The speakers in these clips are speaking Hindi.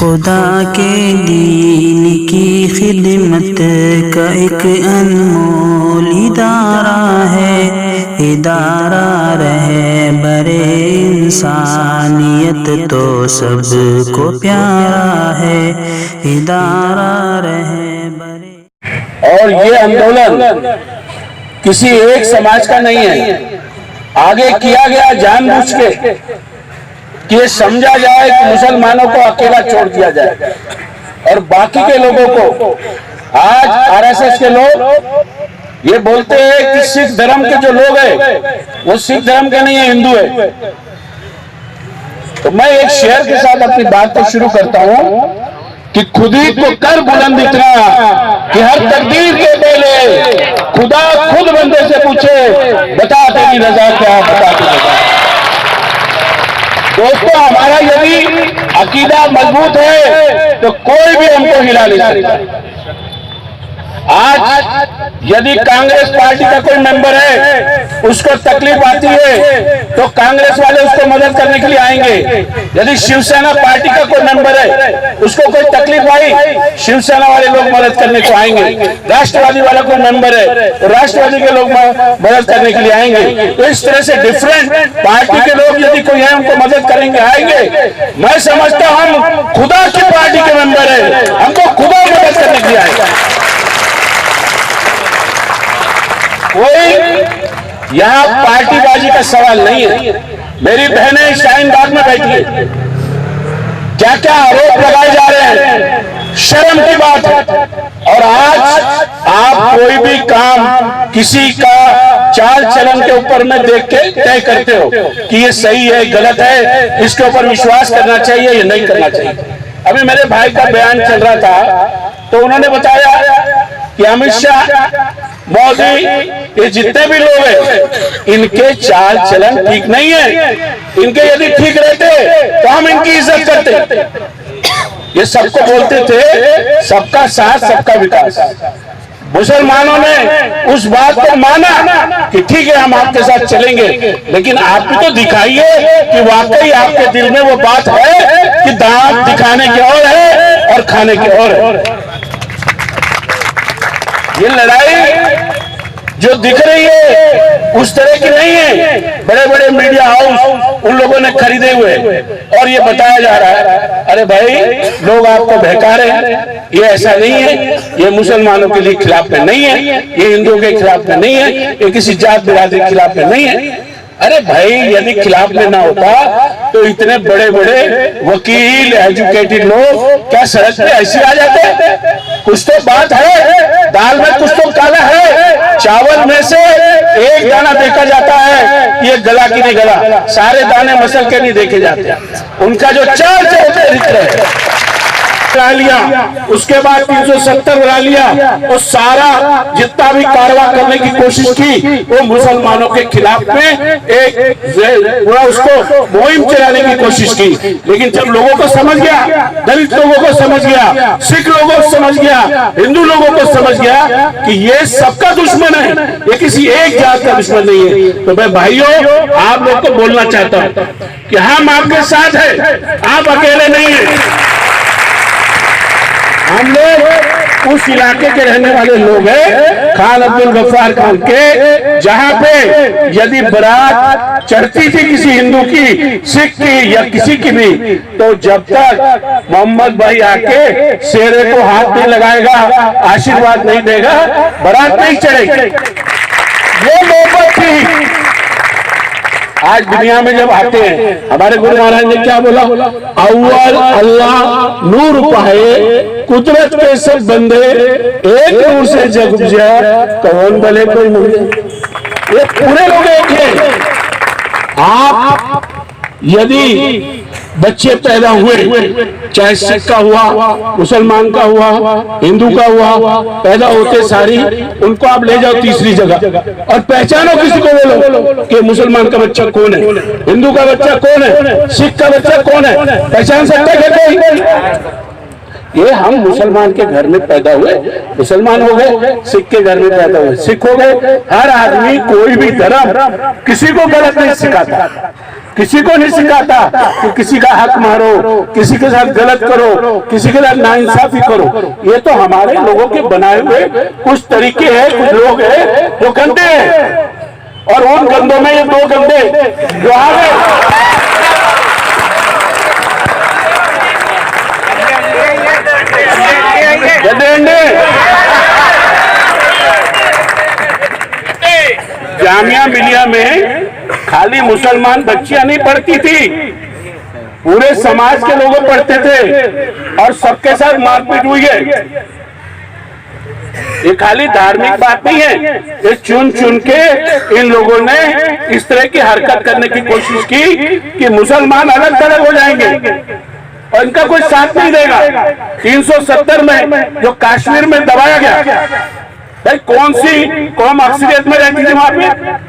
खुदा के दीन की खिदमत का एक अनमोल इदारा है, इदारा रहे बरे इंसानियत तो सबको प्यारा है, इदारा रहे बरे। और ये आंदोलन किसी एक समाज का नहीं है, आगे किया गया जानबूझ के कि ये समझा जाए कि मुसलमानों को अकेला छोड़ दिया जाए और बाकी के लोगों को। आज आरएसएस के लोग ये बोलते हैं कि सिख धर्म के जो लोग हैं वो सिख धर्म के नहीं है, हिंदू है। तो मैं एक शेर के साथ अपनी बात को शुरू करता हूं कि खुद ही को कर बुलंद इतना कि हर तकदीर के पहले खुदा खुद बंदे से पूछे, बता तेरी रजा क्या, बता तेरी रजा। दोस्तों, हमारा यदि अकीदा मजबूत है तो कोई भी हमको हिला नहीं सकता। आज यदि कांग्रेस पार्टी का कोई मेंबर है, उसको तकलीफ आती है तो कांग्रेस वाले उसको मदद करने के लिए आएंगे। यदि शिवसेना पार्टी का कोई मेंबर है, उसको कोई तकलीफ आई, शिवसेना वाले लोग मदद करने को आएंगे। राष्ट्रवादी वाला कोई मेंबर है तो राष्ट्रवादी के लोग मदद करने के लिए आएंगे। तो इस तरह से डिफरेंट पार्टी के लोग यदि कोई है उनको मदद करेंगे, आएंगे। मैं समझता हूं हम खुदा की पार्टी के मेंबर है, हमको खुदा मदद करने के लिए आएगा। कोई यहाँ पार्टीबाजी का सवाल नहीं है। मेरी बहनें शाहीन बाग में बैठी है, क्या क्या आरोप लगाए जा रहे हैं, शर्म की बात है। और आज आप कोई भी काम किसी का चाल चलन के ऊपर में देख के तय करते हो कि ये सही है, गलत है, इसके ऊपर विश्वास करना चाहिए या नहीं करना चाहिए। अभी मेरे भाई का बयान चल रहा था तो उन्होंने बताया कि अमित शाह, मोदी, ये जितने भी लोग हैं इनके चाल चलन ठीक नहीं है। इनके यदि ठीक रहते तो हम इनकी इज्जत करते। ये सबको बोलते थे सबका साथ सबका विकास। मुसलमानों ने उस बात को माना कि ठीक है हम आपके साथ चलेंगे, लेकिन आप भी तो दिखाइए कि वाकई आपके दिल में वो बात है कि दांत दिखाने की और है और खाने की और है। ये लड़ाई जो दिख रही है उस तरह की नहीं है। बड़े बड़े मीडिया हाउस उन लोगों ने खरीदे हुए और ये बताया जा रहा है, अरे भाई लोग आपको बहका रहे हैं, ये ऐसा नहीं है, ये मुसलमानों के लिए खिलाफ में नहीं है, ये हिंदुओं के खिलाफ में नहीं है, ये किसी जात बिरादरी के खिलाफ में नहीं है। अरे भाई, यदि खिलाफ में ना होता तो इतने बड़े बड़े वकील, एजुकेटेड लोग क्या सड़क पे ऐसे आ जाते? कुछ तो बात है, दाल में कुछ तो काला है। चावल में से एक दाना देखा जाता है, ये गला की नहीं गला, सारे दाने मसल के नहीं देखे जाते। उनका जो चाल चरित्र है, लिया उसके बाद 370 बना लिया और सारा जितना भी कारवां करने की कोशिश की वो मुसलमानों के खिलाफ में एक उसको मुहिम चलाने की कोशिश की। लेकिन जब लोगों को समझ गया, दलित लोगों को समझ गया, सिख लोगों को समझ गया, हिंदू लोगों को समझ गया कि ये सबका दुश्मन है, ये किसी एक जात का दुश्मन नहीं है, तो मैं भाइयों आप लोग को बोलना चाहता हूं कि हम आपके साथ हैं, आप अकेले नहीं हैं। हम लोग उस इलाके के रहने वाले लोग हैं, खान अब्दुल गफ्फार खान के, जहां पे यदि बारात चढ़ती थी किसी हिंदू की, सिख की या किसी की भी, तो जब तक मोहम्मद भाई आके शेरे को हाथ नहीं लगाएगा, आशीर्वाद नहीं देगा, बारात नहीं चढ़ेगी। ये मोहब्बत थी। आज दुनिया में जब आते हैं, हमारे गुरु महाराज ने क्या बोला? अव्वल अल्लाह नूर पाए, कुदरत के सब बंदे एक नूर से जग उपजा, कौन भले कोई नहीं। ये पूरे लोग एक हैं। आप यदि बच्चे पैदा हुए, चाहे सिख का हुआ, मुसलमान का हुआ, हिंदू का हुआ, पैदा होते सारी उनको आप ले जाओ तीसरी जगह और पहचानो किसी को, बोलो कि मुसलमान का बच्चा कौन है, हिंदू का बच्चा कौन है, सिख का बच्चा कौन है, पहचान सकते हैं कोई? ये हम मुसलमान के घर में पैदा हुए, मुसलमान हो गए, सिख के घर में पैदा हुए, सिख हो गए। हर आदमी कोई भी धर्म किसी को गलत नहीं सिखाता। किसी को नहीं सिखाता कि किसी का हक मारो, किसी के साथ गलत करो, किसी के साथ नाइंसाफी करो। ये तो हमारे लोगों के बनाए हुए कुछ तरीके हैं, कुछ लोग हैं जो गंदे हैं, और उन गंदों में ये दो गंदे जो आ गए। जामिया मिलिया में खाली मुसलमान बच्चियां नहीं पढ़ती थी, पूरे समाज के लोग पढ़ते थे और सबके साथ मारपीट हुई है। ये खाली धार्मिक बात नहीं है, ये चुन चुन के इन लोगों ने इस तरह की हरकत करने की कोशिश की कि मुसलमान अलग थलग हो जाएंगे और इनका कोई साथ नहीं देगा। 370 में जो कश्मीर में दबाया गया, भाई कौन सी कौम अक्सरियत में रहती थी वहां पे?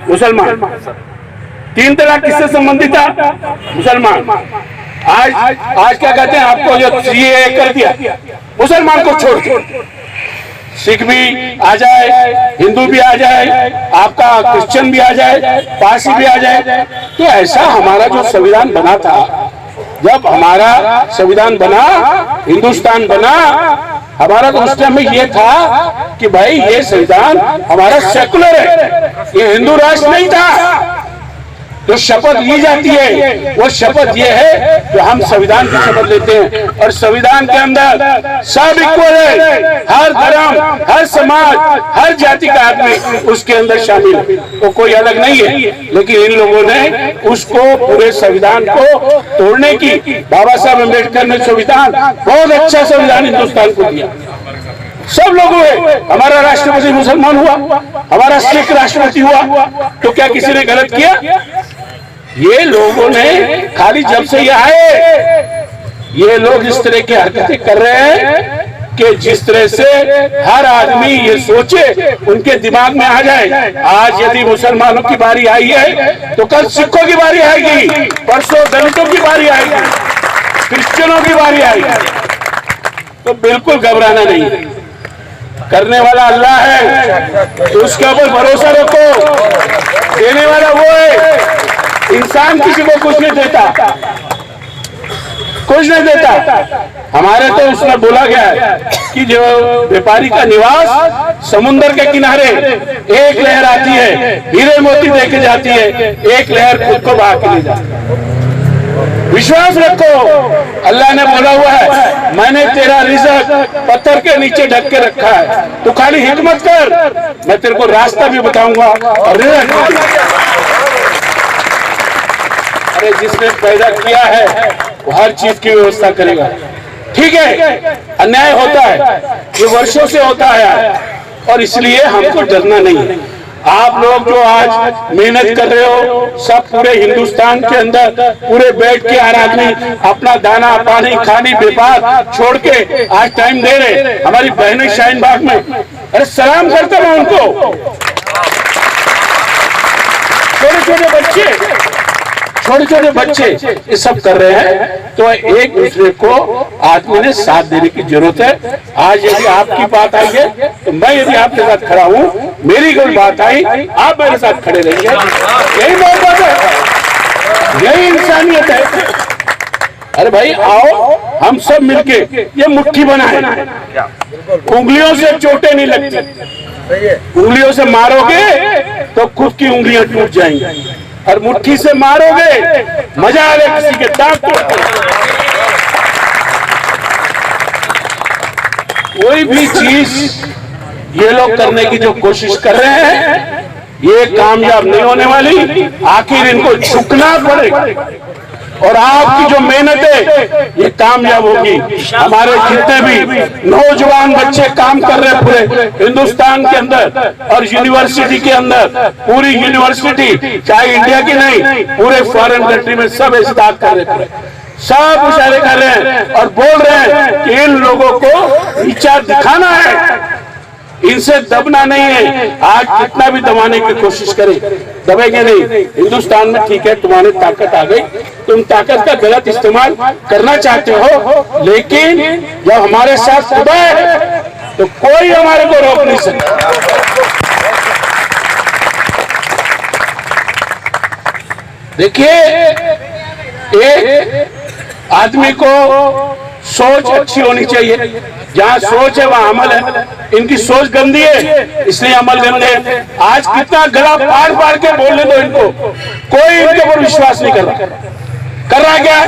मुसलमान। 3 तलाक किससे संबंधित था? मुसलमान। आज क्या कहते हैं, आपको जो सीएए कर दिया, मुसलमान को छोड़, सिख भी आ जाए, हिंदू भी आ जाए, आपका क्रिश्चियन भी आ जाए, पारसी भी आ जाए। तो ऐसा हमारा जो संविधान बना था, जब हमारा संविधान बना, हिंदुस्तान बना, हमारा तो उस टाइम में ये था कि भाई ये संविधान हमारा सेकुलर है, ये हिंदू राष्ट्र नहीं था। जो शपथ ली जाती है वो शपथ ये है जो हम संविधान की शपथ लेते हैं, और संविधान के अंदर सब इक्वल है, हर धर्म, हर समाज, हर जाति का आदमी उसके अंदर शामिल है, वो कोई अलग नहीं है। लेकिन इन लोगों ने उसको, पूरे संविधान को तोड़ने की, बाबा साहब अम्बेडकर ने संविधान, बहुत अच्छा संविधान हिंदुस्तान को दिया, सब लोग हुए। हमारा राष्ट्रपति मुसलमान हुआ, हमारा सिख राष्ट्रपति हुआ, तो क्या किसी ने गलत किया? ये लोगों ने खाली जब से ये आए, ये लोग इस तरह की हरकतें कर रहे हैं कि जिस तरह से हर आदमी ये सोचे, उनके दिमाग में आ जाए। आज यदि मुसलमानों की बारी आई है तो कल सिखों की बारी आएगी, परसों दलितों की बारी आएगी, क्रिश्चियनों की बारी आएगी। तो बिल्कुल घबराना नहीं है, करने वाला अल्लाह है, तो उसके ऊपर भरोसा रखो, देने वाला वो है। इंसान किसी को कुछ नहीं देता, कुछ नहीं देता। हमारे तो उसमें बोला गया है कि जो व्यापारी का निवास समुद्र के किनारे, एक लहर आती है, हीरे मोती देके जाती है, एक लहर खुद को बहा के ले जाती है। विश्वास रखो, अल्लाह ने बोला हुआ है, मैंने तेरा रिज़्क पत्थर के नीचे ढक के रखा है, तू खाली हिम्मत कर, मैं तेरे को रास्ता भी बताऊंगा और रिज़्क। अरे जिसने पैदा किया है वो हर चीज की व्यवस्था करेगा। ठीक है, अन्याय होता है, ये वर्षों से होता है, और इसलिए हमको डरना नहीं है। आप लोग जो आज मेहनत कर रहे हो, सब पूरे हिंदुस्तान के अंदर पूरे बैठ के हर आदमी अपना दाना पानी खानी व्यापार छोड़ के आज टाइम दे रहे। हमारी बहनें शाहीन बाग में, अरे सलाम करता मैं उनको, छोटे छोटे बच्चे ये सब कर रहे हैं। तो एक दूसरे को आदमी ने साथ देने की जरूरत है। आज यदि आपकी बात आई है तो मैं यदि आपके साथ खड़ा हूँ, मेरी कोई बात आई, आप मेरे साथ खड़े रहेंगे, यही मोहब्बत है, यही इंसानियत है। अरे भाई आओ, हम सब मिलके ये मुट्ठी बनाए, उंगलियों से चोटें नहीं लगती, उंगलियों से मारोगे तो खुद की उंगलियां टूट जाएंगी, और मुट्ठी से मारोगे मजा आएगा किसी के दांत तोड़। कोई भी चीज ये लोग करने की जो कोशिश कर रहे हैं, ये कामयाब नहीं होने वाली। आखिर इनको झुकना पड़ेगा, और आपकी जो मेहनत है ये कामयाब होगी। हमारे जितने भी नौजवान बच्चे काम कर रहे हैं पूरे हिंदुस्तान के अंदर और यूनिवर्सिटी के अंदर, पूरी यूनिवर्सिटी चाहे इंडिया की नहीं, पूरे फॉरेन कंट्री में सब इस्तेमाल कर रहे हैं, सब इशारे कर रहे हैं और बोल रहे हैं कि इन लोगों को नीचा दिखाना है, इनसे दबना नहीं है। आज कितना भी दबाने की कोशिश करें, दबेंगे नहीं। हिंदुस्तान में ठीक है, तुम्हारी ताकत आ गई, तुम ताकत का गलत इस्तेमाल करना चाहते हो, लेकिन जब हमारे साथ खुदा है तो कोई हमारे को रोक नहीं सकता। देखिए, एक आदमी को सोच अच्छी होनी चाहिए, जहाँ सोच है वहाँ अमल है। इनकी सोच गंदी है इसलिए अमल गंदे है। आज कितना गला फाड़ फाड़ के बोलने दो इनको, कोई इनके ऊपर विश्वास नहीं कर रहा क्या?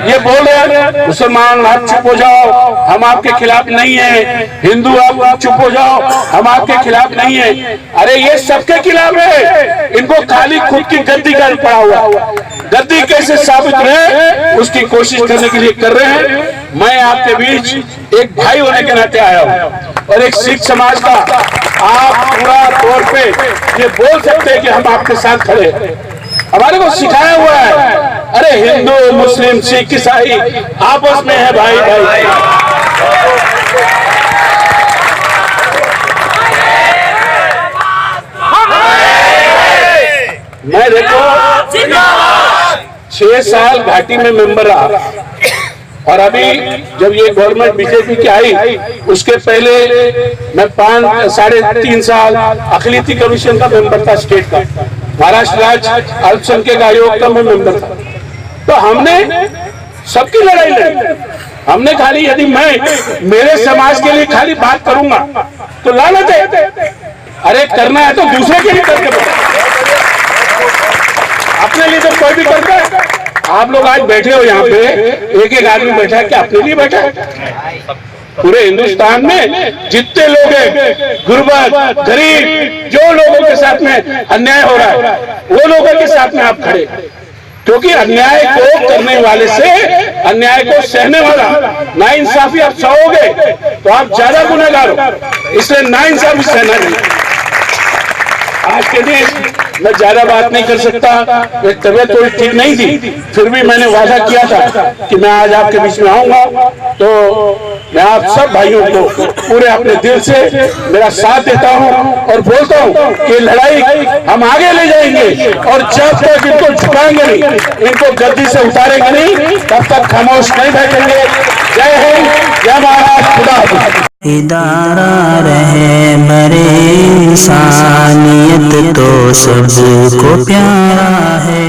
ये बोल रहे हैं मुसलमान आप चुप हो जाओ, हम आपके खिलाफ नहीं है, हिंदू आप चुप हो जाओ, हम आपके खिलाफ नहीं है। अरे ये सबके खिलाफ है, इनको खाली खुद की गद्दी का पड़ा हुआ, गद्दी कैसे साबित रहे उसकी कोशिश करने के लिए कर रहे हैं। मैं आपके बीच एक भाई होने के नाते आया हूं और एक सिख समाज का आप पूरा तौर पे ये बोल सकते हैं कि हम आपके साथ खड़े हैं। हमारे को सिखाया हुआ है, अरे हिंदू मुस्लिम सिख ईसाई आपस में है भाई भाई। मैं देखो 6 साल घाटी में मेंबर रहा और अभी जब ये गवर्नमेंट बीजेपी की आई उसके पहले मैं 3.5 साल अखिलेती कमीशन का मेंबर था, स्टेट का, महाराष्ट्र राज्य अल्पसंख्यक आयोग का मैं मेंबर था। तो हमने सबकी लड़ाई लड़ी। हमने खाली यदि मैं मेरे समाज के लिए खाली बात करूंगा तो लानत है, अरे करना है तो दूसरे के लिए करके, अपने लिए तो कोई भी करता है। आप लोग आज बैठे हो यहाँ पे, एक एक आदमी बैठा है, क्या अपने लिए बैठा है? पूरे हिंदुस्तान में जितने लोग हैं, गुर्बत गरीब, जो लोगों के साथ में अन्याय हो रहा है वो लोगों के साथ में आप खड़े, क्योंकि अन्याय को करने वाले से अन्याय को सहने वाला नाइंसाफी आप सहोगे तो आप ज्यादा गुनहगार हो, इसलिए नाइंसाफी सहना नहीं। आज के दिन मैं ज्यादा बात नहीं कर सकता, मेरी तबीयत थोड़ी ठीक नहीं थी, फिर भी मैंने वादा किया था कि मैं आज आपके बीच में आऊंगा। तो मैं आप सब भाइयों को पूरे अपने दिल से मेरा साथ देता हूं और बोलता हूं कि लड़ाई हम आगे ले जाएंगे और जब तक इनको झुकाएंगे नहीं, इनको गद्दी से उतारेंगे नहीं, तब तक खामोश नहीं बैठेंगे। जय हिंद, जय महाराज, खुदा हाफिज। इदारा रहे बरे इंसानियत तो सबको प्यारा है।